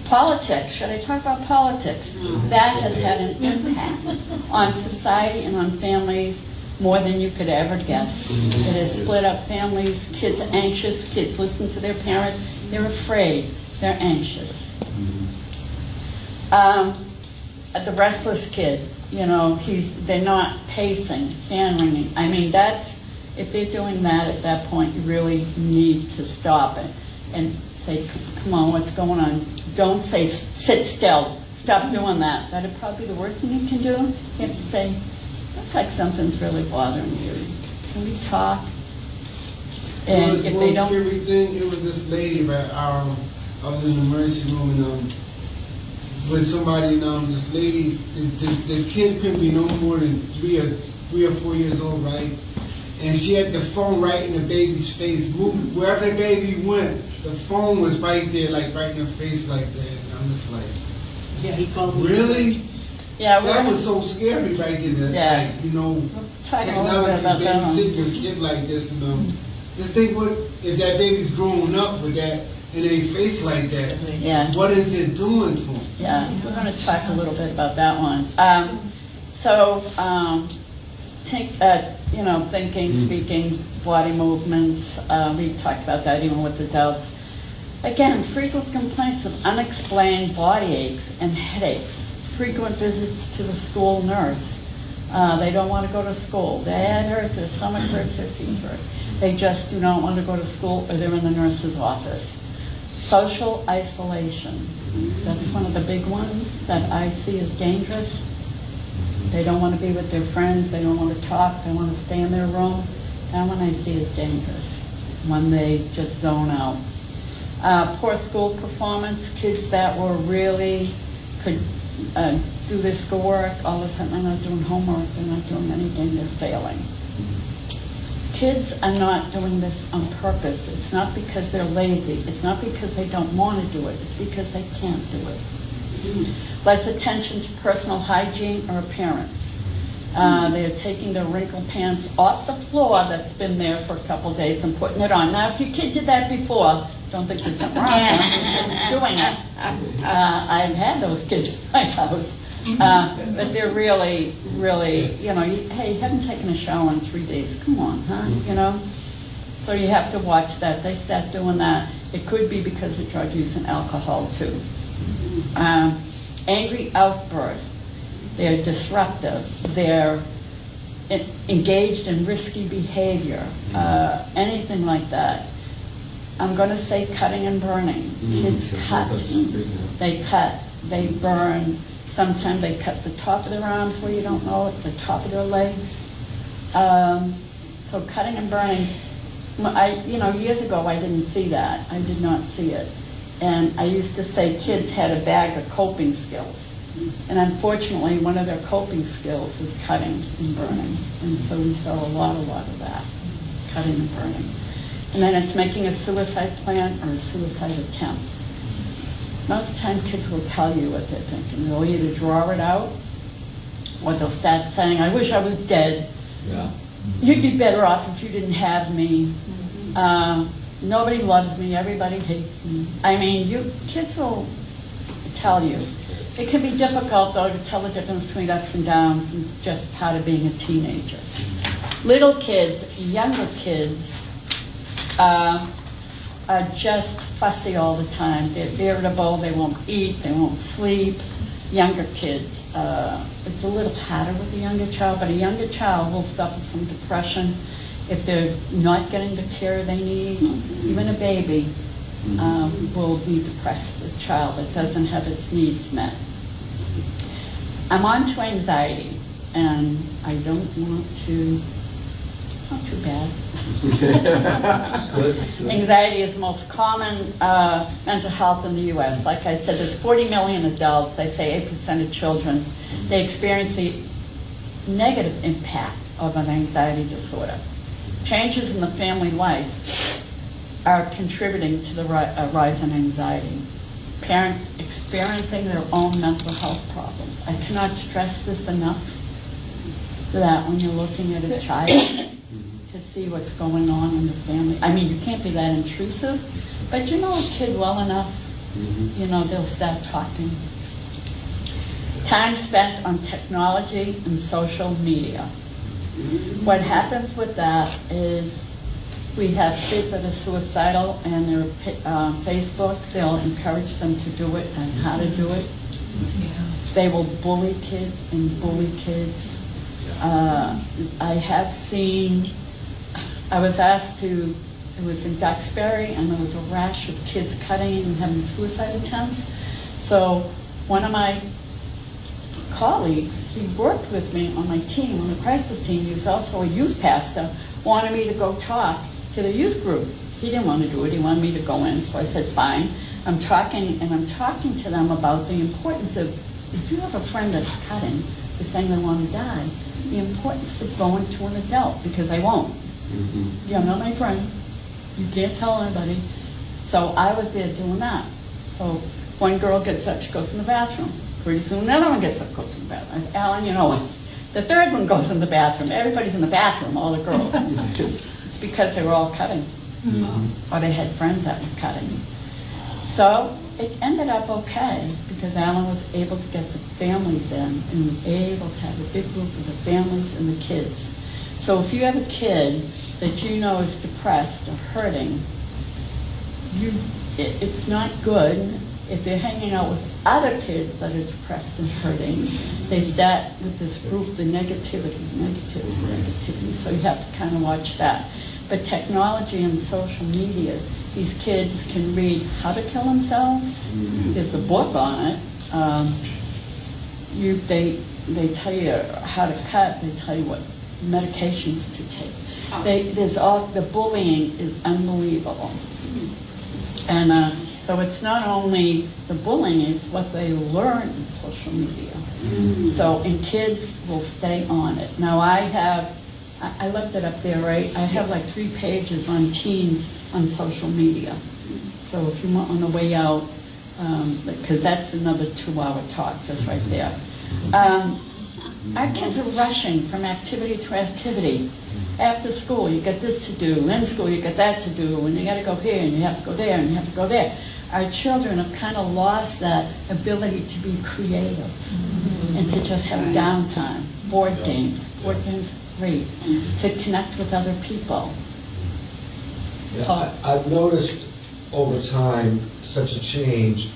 Politics, should I talk about politics? That has had an impact on society and on families more than you could ever guess. It has split up families, kids are anxious, kids listen to their parents, they're afraid, they're anxious. The restless kid, you know, they're not pacing, hand wringing. I mean, if they're doing that at that point, you really need to stop it and say, come on, what's going on? Don't say, sit still, stop doing that. That'd probably be the worst thing you can do. You have to say, looks like something's really bothering you. Can we talk? And if they don't... scary thing, it was this lady, but I was in the emergency room and with somebody, and this lady, the kid couldn't be no more than three or 4 years old, right? and she had the phone right in the baby's face. Moving wherever the baby went, the phone was right there, like right in her face, like that. And I'm just like, Yeah, he called me. really? Yeah, That we're was so scary right there. Yeah. Like, you know, talking a little bit technology about that one. babysitting a kid like this, and just think what if that baby's growing up with that in a face like that. Yeah. What is it doing to him? Yeah, we're going to talk a little bit about that one. Take that, thinking, speaking, body movements. We talked about that even with adults. Again, frequent complaints of unexplained body aches and headaches. Frequent visits to the school nurse. They don't want to go to school. Their head hurts, their stomach hurts, their feet hurt. They just do not want to go to school, or they're in the nurse's office. Social isolation. That's one of the big ones that I see as dangerous. They don't want to be with their friends. They don't want to talk. They want to stay in their room. That one I see as dangerous, when they just zone out. Poor school performance. Kids that were really could do their schoolwork, all of a sudden they're not doing homework, they're not doing anything, they're failing. Kids are not doing this on purpose. It's not because they're lazy. It's not because they don't want to do it. It's because they can't do it. Less attention to personal hygiene or appearance. They're taking their wrinkled pants off the floor that's been there for a couple days and putting it on. Now, if your kid did that before, don't think there's something wrong with them, doing it. I've had those kids in my house. But they're really, really, hey, you haven't taken a shower in 3 days. Come on, huh? So you have to watch that. They start doing that. It could be because of drug use and alcohol, too. Angry outbursts. They're disruptive. They're engaged in risky behavior. Anything like that. I'm going to say cutting and burning. Kids cut. They cut. They burn. Sometimes they cut the top of their arms where you don't know it, the top of their legs. So cutting and burning. Years ago I didn't see that. I did not see it. And I used to say kids had a bag of coping skills. And unfortunately, one of their coping skills is cutting and burning. And so we saw a lot of that, cutting and burning. And then it's making a suicide plan or a suicide attempt. Most time kids will tell you what they're thinking. They'll either draw it out, or they'll start saying, I wish I was dead. Yeah. You'd be better off if you didn't have me. Nobody loves me, everybody hates me. I mean, kids will tell you. It can be difficult, though, to tell the difference between ups and downs. It's just part of being a teenager. Little kids, younger kids, are just fussy all the time. They're irritable, they won't eat, they won't sleep. Younger kids, it's a little harder with a younger child, but a younger child will suffer from depression if they're not getting the care they need. Even a baby will be depressed, a child that doesn't have its needs met. I'm on to anxiety, and I don't want to, not too bad. Anxiety is the most common mental health in the U.S. Like I said, there's 40 million adults. They say 8% of children, they experience the negative impact of an anxiety disorder. Changes in the family life are contributing to the rise in anxiety. Parents experiencing their own mental health problems. I cannot stress this enough, that when you're looking at a child, to see what's going on in the family. I mean, you can't be that intrusive, but you know a kid well enough, they'll start talking. Time spent on technology and social media. What happens with that is we have kids that are suicidal, and they're Facebook, they'll encourage them to do it and how to do it. They will bully kids and bully kids. I have seen, I was asked to, it was in Duxbury, and there was a rash of kids cutting and having suicide attempts. So one of my colleagues, he worked with me on my team, on the crisis team, he was also a youth pastor, wanted me to go talk to the youth group. He didn't want to do it, he wanted me to go in, so I said, fine. I'm talking to them about the importance of, if you have a friend that's cutting, they're saying they want to die, the importance of going to an adult, because they won't. You're not my friend. You can't tell anybody. So I was there doing that. So one girl gets up, she goes in the bathroom. Pretty soon another one gets up, goes in the bathroom. I said, Alan, you know what? The third one goes in the bathroom. Everybody's in the bathroom, all the girls. It's because they were all cutting. Or they had friends that were cutting. So it ended up okay because Alan was able to get the families in and was able to have a big group of the families and the kids. So if you have a kid that you know is depressed or hurting, it's not good if they're hanging out with other kids that are depressed and hurting. They start with this group, the negativity. So you have to kind of watch that. But technology and social media, these kids can read how to kill themselves. There's a book on it. They tell you how to cut. They tell you what medications to take. The bullying is unbelievable. And so it's not only the bullying, it's what they learn in social media. And kids will stay on it. Now I left it up there, right? I have like 3 pages on teens on social media. So if you want on the way out, because that's another 2-hour talk just right there. Our kids are rushing from activity to activity. After school, you get this to do. In school, you get that to do. And you got to go here, and you have to go there, and you have to go there. Our children have kind of lost that ability to be creative and to just have downtime. Board games are great. To connect with other people. Yeah, I've noticed over time such a change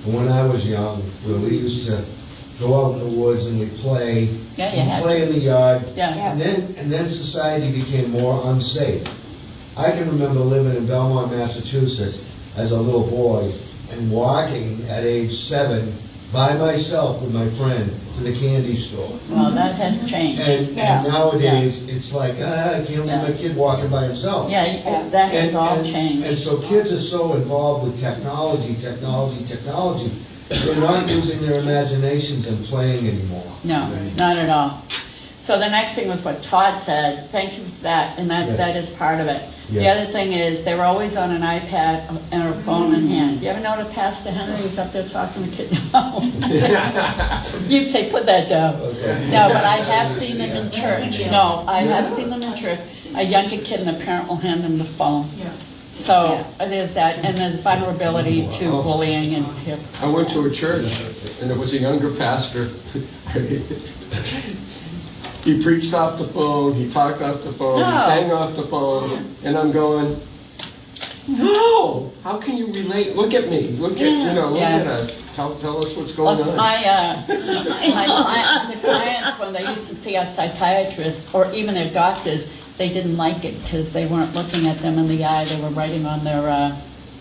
from when I was young, where we used to go out in the woods and we'd play, play in the yard, and then society became more unsafe. I can remember living in Belmont, Massachusetts as a little boy and walking at age 7 by myself with my friend to the candy store. Well, that has changed. And nowadays, it's like, I can't leave my kid walking by himself. Yeah, that has all changed. And so kids are so involved with technology. They're not using their imaginations and playing anymore. No, not at all. So the next thing was what Todd said. Thank you for that, and that is part of it. Yeah. The other thing is they were always on an iPad and a phone in hand. You ever notice Pastor Henry was up there talking to kids? No. You'd say, put that down. Okay. No, but I have seen them in church. No, I have seen them in church. A younger kid and a parent will hand them the phone. So there's that, and there's vulnerability to bullying and peer. I went to a church, and there was a younger pastor. He preached off the phone, he talked off the phone, he sang off the phone, and I'm going, no, how can you relate? Look at me, look at us. Tell us what's going on. The clients, when they used to see a psychiatrist or even their doctors, they didn't like it because they weren't looking at them in the eye. They were writing on their,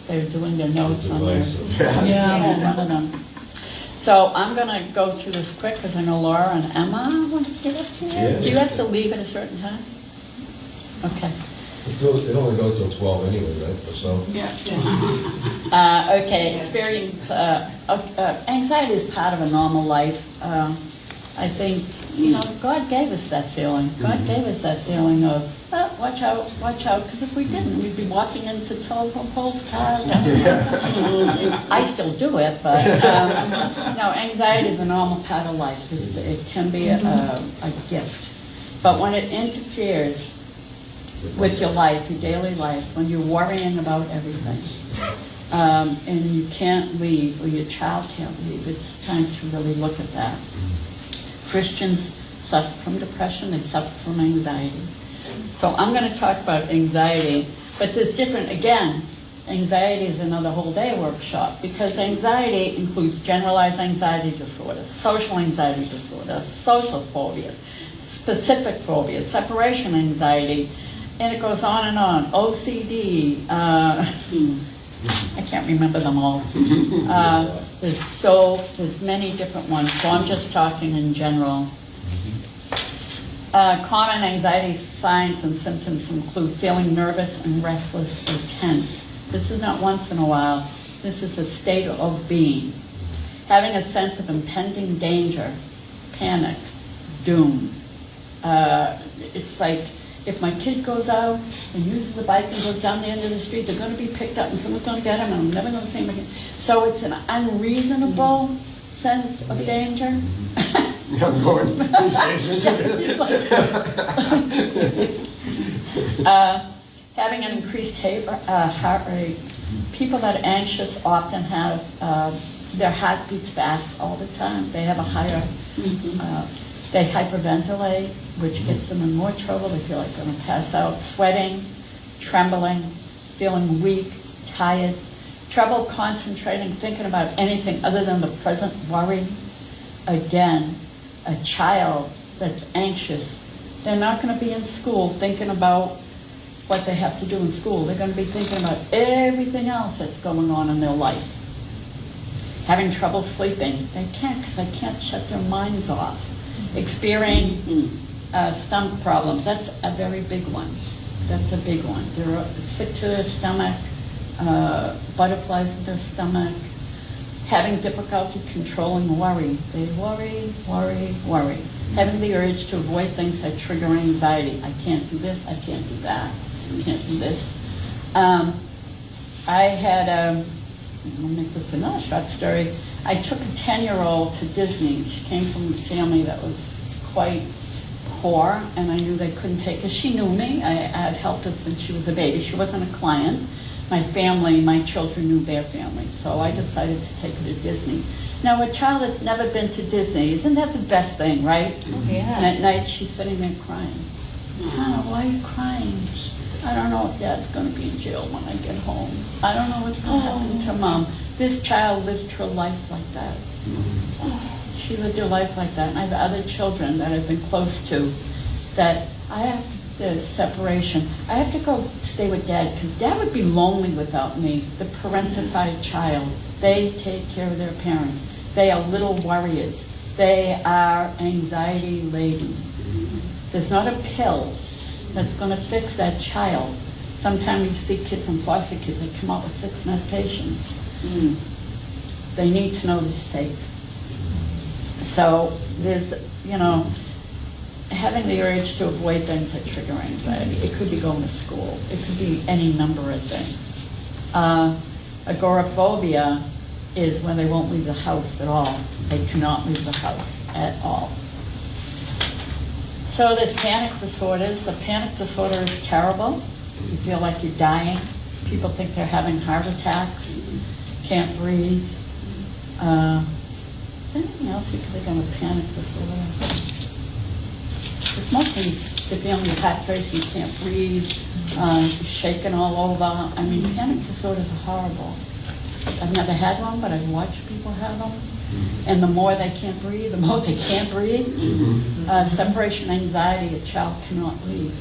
they were doing their notes on their, one of them. So I'm going to go through this quick because I know Laura and Emma want to get up here. Yeah. Do you have to leave at a certain time? Okay. It only goes till 12 anyway, right? So. Okay, experience, anxiety is part of a normal life. I think, God gave us that feeling. God gave us that feeling of, watch out, because if we didn't, we'd be walking into telephone poles, cars. I still do it, but no, anxiety is a normal part of life. It can be a gift. But when it interferes with your life, your daily life, when you're worrying about everything, and you can't leave, or your child can't leave, it's time to really look at that. Christians suffer from depression, they suffer from anxiety. So I'm going to talk about anxiety, but there's different, again, anxiety is another whole day workshop, because anxiety includes generalized anxiety disorder, social anxiety disorder, social phobias, specific phobias, separation anxiety, and it goes on and on. OCD, I can't remember them all. There's many different ones, so I'm just talking in general. Common anxiety signs and symptoms include feeling nervous and restless or tense. This is not once in a while. This is a state of being. Having a sense of impending danger, panic, doom. It's like If my kid goes out and uses the bike and goes down the end of the street, they're gonna be picked up and someone's gonna get them and I'm never gonna see them again. So it's an unreasonable sense of danger. I'm going these days, isn't it? Having an increased heart rate. People that are anxious often have their heart beats fast all the time. They have a higher, they hyperventilate, which gets them in more trouble. They feel like they're going to pass out. Sweating, trembling, feeling weak, tired, trouble concentrating, thinking about anything other than the present worry. Again, a child that's anxious, they're not going to be in school thinking about what they have to do in school. They're going to be thinking about everything else that's going on in their life. Having trouble sleeping, they can't because they can't shut their minds off. Experiencing stomach problems, that's a very big one. That's a big one. They're sick to their stomach, butterflies in their stomach, having difficulty controlling worry. They worry, worry, worry. Having the urge to avoid things that trigger anxiety. I can't do this, I can't do that, I can't do this. I had, I'll make this another short story. I took a 10-year-old to Disney. She came from a family that was quite poor, and I knew they couldn't take her. She knew me. I had helped her since she was a baby. She wasn't a client. My family, my children knew their family, so I decided to take her to Disney. Now, a child that's never been to Disney, isn't that the best thing, right? Oh, yeah. And at night, she's sitting there crying. Hannah, why are you crying? I don't know if Dad's going to be in jail when I get home. I don't know what's going to happen to Mom. This child lived her life like that. She lived her life like that. And I have other children that I've been close to that I have to, there's separation. I have to go stay with Dad because Dad would be lonely without me. The parentified child. They take care of their parents. They are little warriors. They are anxiety laden. There's not a pill that's going to fix that child. Sometimes you see kids and foster kids that come out with 6 medications. They need to know they're safe. So there's, having the urge to avoid things that trigger anxiety. It could be going to school. It could be any number of things. Agoraphobia is when they won't leave the house at all. They cannot leave the house at all. So there's panic disorders. A panic disorder is terrible. You feel like you're dying. People think they're having heart attacks, can't breathe. Is there anything else you could think of a panic disorder? It's mostly the feeling your heart's racing, you can't breathe, shaking all over. I mean, panic disorders are horrible. I've never had one, but I've watched people have them. And the more they can't breathe, the more they can't breathe. Separation anxiety, a child cannot leave.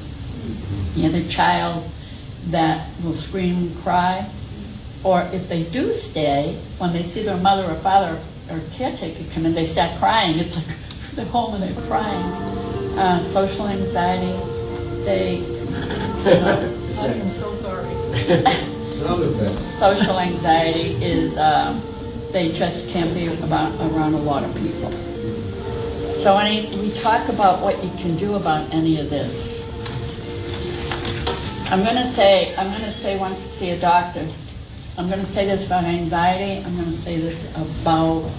You're the child that will scream and cry. Or if they do stay, when they see their mother or father or caretaker come in, they start crying. It's like they're home and they're crying. Social anxiety, I'm so sorry. Sound effects. social anxiety is they just can't be around a lot of people. So we talk about what you can do about any of this. I'm going to say once you see a doctor. I'm going to say this about anxiety. I'm going to say this about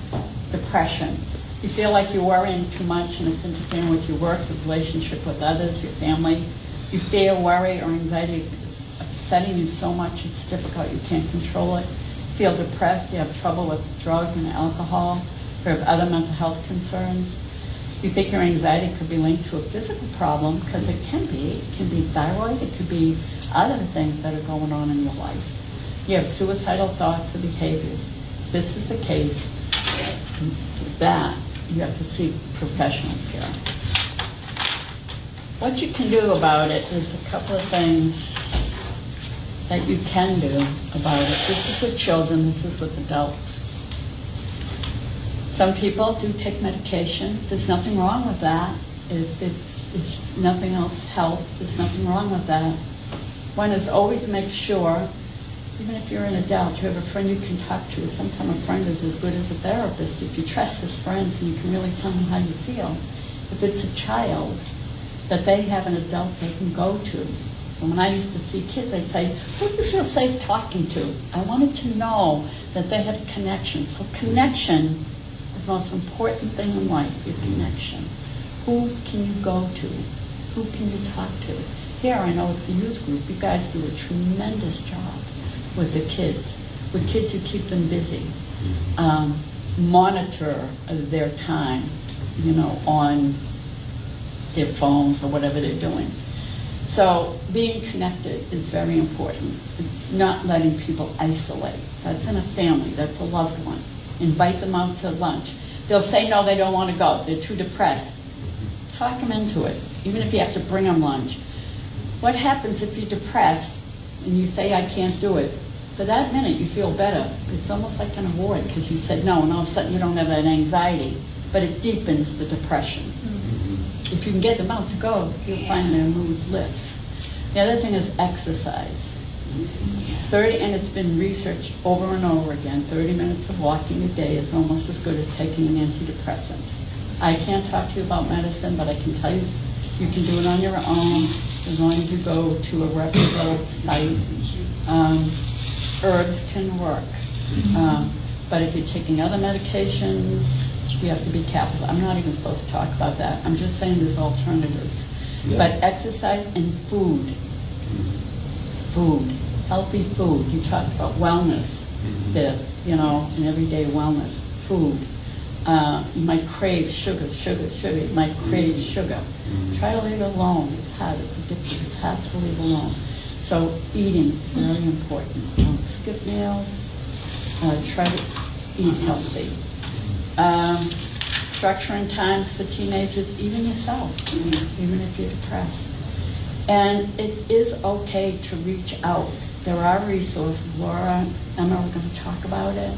depression. You feel like you're worrying too much and it's interfering with your work, your relationship with others, your family. You fear, worry, or anxiety is upsetting you so much it's difficult. You can't control it. You feel depressed. You have trouble with drugs and alcohol, or have other mental health concerns. You think your anxiety could be linked to a physical problem, because it can be. It can be thyroid. It could be other things that are going on in your life. You have suicidal thoughts or behaviors. If this is the case, that you have to seek professional care. What you can do about it is a couple of things that you can do about it. This is with children, this is with adults. Some people do take medication. There's nothing wrong with that. If nothing else helps, there's nothing wrong with that. One is always make sure, even if you're an adult, you have a friend you can talk to. Sometimes a friend is as good as a therapist if you trust his friends and you can really tell them how you feel. If it's a child, that they have an adult they can go to. And when I used to see kids, they'd say, who do you feel safe talking to? I wanted to know that they had a connection. So connection is the most important thing in life, your connection. Who can you go to? Who can you talk to? Here, I know it's a youth group. You guys do a tremendous job with the kids. With kids, you keep them busy. Monitor their time, on their phones or whatever they're doing. So being connected is very important. Not letting people isolate. That's in a family. That's a loved one. Invite them out to lunch. They'll say no, they don't want to go. They're too depressed. Talk them into it, even if you have to bring them lunch. What happens if you're depressed and you say, I can't do it? For that minute, you feel better. It's almost like an award because you said no, and all of a sudden you don't have that anxiety, but it deepens the depression. If you can get them out to go, you'll find their mood lifts. The other thing is exercise. 30, and it's been researched over and over again, 30 minutes of walking a day is almost as good as taking an antidepressant. I can't talk to you about medicine, but I can tell you you can do it on your own as long as you go to a reputable site. Herbs can work. But if you're taking other medications, you have to be careful. I'm not even supposed to talk about that. I'm just saying there's alternatives. Yeah. But exercise and food. Food. Healthy food. You talked about wellness. And everyday wellness. Food. You might crave sugar. You might crave sugar. Try to leave it alone. It's hard. It's addictive. It's hard to leave alone. So eating, very important. Don't skip meals. Try to eat healthy. Structuring times for teenagers, even yourself, even if you're depressed. And it is okay to reach out. There are resources. Laura and Emma are going to talk about it.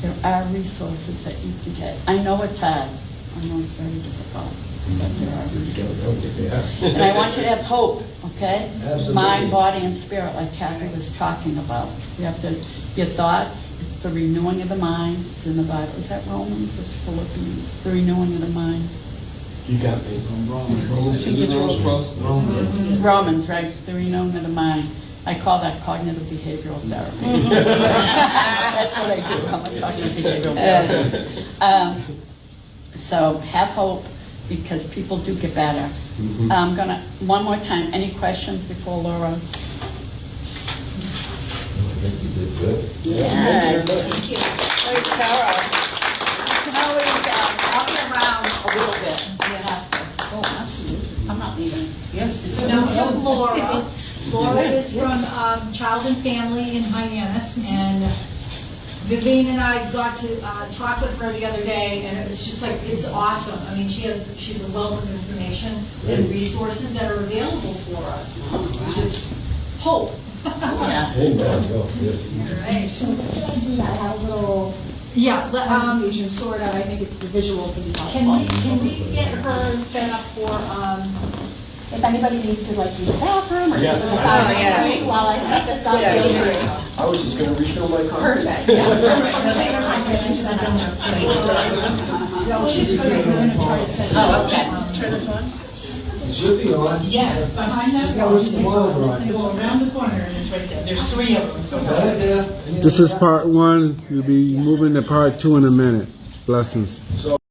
There are resources that you can get. I know it's hard. I know it's very difficult. But there are resources. And I want you to have hope, okay? Absolutely. Mind, body, and spirit, like Kathy was talking about. You have to, your thoughts, it's the renewing of the mind. It's in the Bible. Is that Romans or Philippians? The renewing of the mind. You got me. Romans, is it Romans? Romans, right? The renewing of the mind. I call that cognitive behavioral therapy. That's what I do. I'm a cognitive behavioral therapist. So have hope, because people do get better. I'm gonna, one more time, any questions before Laura? I think you did good. Yeah. Thank you. Very thorough. You can always walk around a little bit. You have to. Oh, absolutely. I'm not leaving. Yes. So now we have Laura. Laura is from Child and Family in Hyannis, and Vivian and I got to talk with her the other day, and it's just like, it's awesome. I mean, she's a wealth of information and resources that are available for us, which is hope. Yeah. Amen. Go. Yes. All right. So should I do that? I have a little Yeah, presentation, sort of. I think it's the visual can be helpful. can we get her set up for, If anybody needs to like use the bathroom or Yeah. something like that, while I set this up, feel free. I was just going to refill my cup. Perfect, no, she's going to try to set it Oh, up. okay. Turn this on? It should be on. Yes, behind that Go wall. to the monitor on. Go around the corner and it's right there. There's 3 of them, so. Right there. This is part one. We'll be moving to part two in a minute. Blessings.